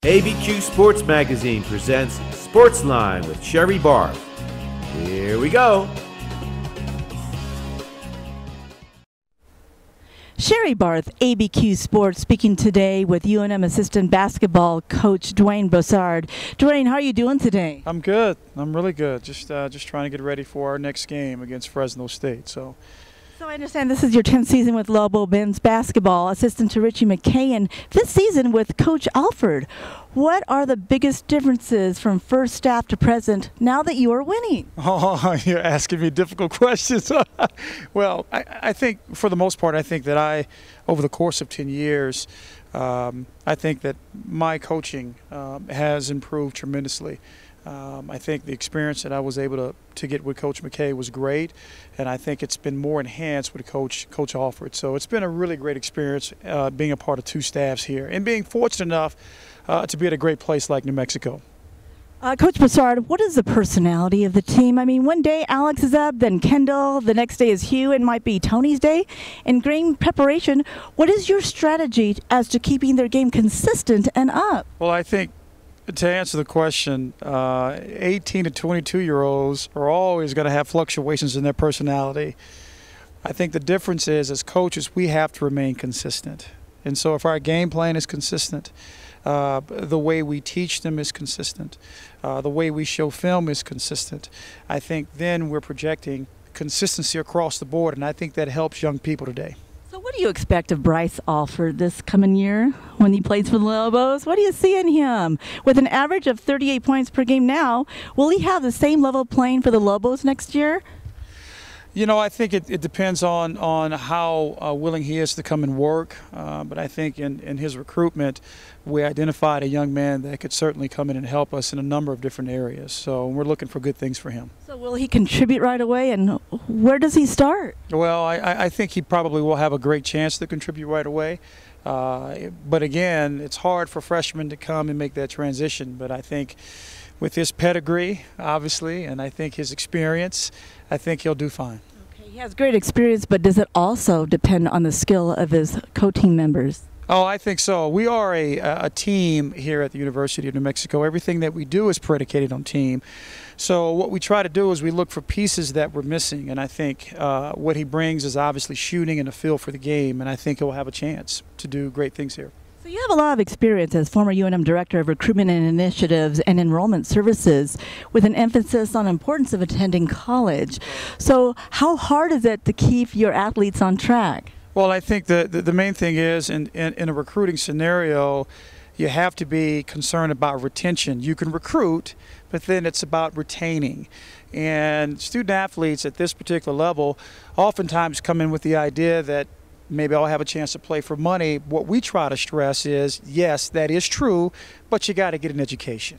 ABQ Sports Magazine presents Sports Line with Sherry Barth. Here we go. Sherry Barth, ABQ Sports, speaking today with UNM assistant basketball coach Dwayne Broussard. Dwayne, how are you doing today? I'm good. I'm really good. Just trying to get ready for our next game against Fresno State. So I understand this is your 10th season with Lobo men's basketball, assistant to Richie McKay, and this season with Coach Alford. What are the biggest differences from first staff to present now that you are winning? Oh, you're asking me difficult questions. Well, I think for the most part, I think that over the course of 10 years, I think that my coaching has improved tremendously. I think the experience that I was able to get with Coach McKay was great, and I think it's been more enhanced with Coach Alford. So it's been a really great experience being a part of two staffs here and being fortunate enough to be at a great place like New Mexico. Coach Broussard, what is the personality of the team? I mean, one day Alex is up, then Kendall, the next day is Hugh, and might be Tony's day. In game preparation, what is your strategy as to keeping their game consistent and up? Well, I think to answer the question, 18 to 22-year-olds are always going to have fluctuations in their personality. I think the difference is, as coaches, we have to remain consistent. And so if our game plan is consistent, the way we teach them is consistent, the way we show film is consistent, I think then we're projecting consistency across the board, and I think that helps young people today. So what do you expect of Bryce Alford this coming year when he plays for the Lobos? What do you see in him? With an average of 38 points per game now, will he have the same level playing for the Lobos next year? You know, I think it depends on how willing he is to come and work. But I think in his recruitment, we identified a young man that could certainly come in and help us in a number of different areas. So we're looking for good things for him. So will he contribute right away, and where does he start? Well, I think he probably will have a great chance to contribute right away. But again, it's hard for freshmen to come and make that transition. But I think with his pedigree, obviously, and I think his experience, I think he'll do fine. Okay, he has great experience, but does it also depend on the skill of his co-team members? Oh, I think so. We are a team here at the University of New Mexico. Everything that we do is predicated on team. So what we try to do is we look for pieces that we're missing, and I think what he brings is obviously shooting and a feel for the game, and I think he'll have a chance to do great things here. So you have a lot of experience as former UNM Director of Recruitment and Initiatives and Enrollment Services, with an emphasis on importance of attending college. So how hard is it to keep your athletes on track? Well, I think the main thing is in a recruiting scenario, you have to be concerned about retention. You can recruit, but then it's about retaining. And student athletes at this particular level oftentimes come in with the idea that maybe I'll have a chance to play for money. What we try to stress is, yes, that is true, but you got to get an education.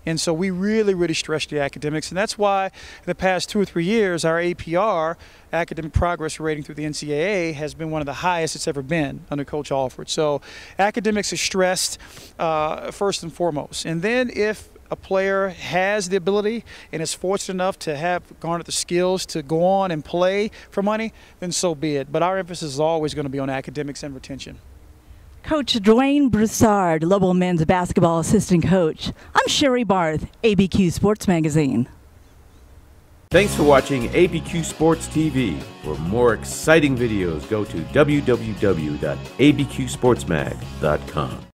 And so we really stress the academics, and that's why in the past 2 or 3 years, our APR, academic progress rating through the NCAA, has been one of the highest it's ever been under Coach Alford. So academics is stressed first and foremost. And then if a player has the ability and is fortunate enough to have garnered the skills to go on and play for money, then so be it. But our emphasis is always going to be on academics and retention. Coach Dwayne Broussard, Lobo men's basketball assistant coach. I'm Sherry Barth, ABQ Sports Magazine. Thanks for watching ABQ Sports TV. For more exciting videos, go to www.abqsportsmag.com.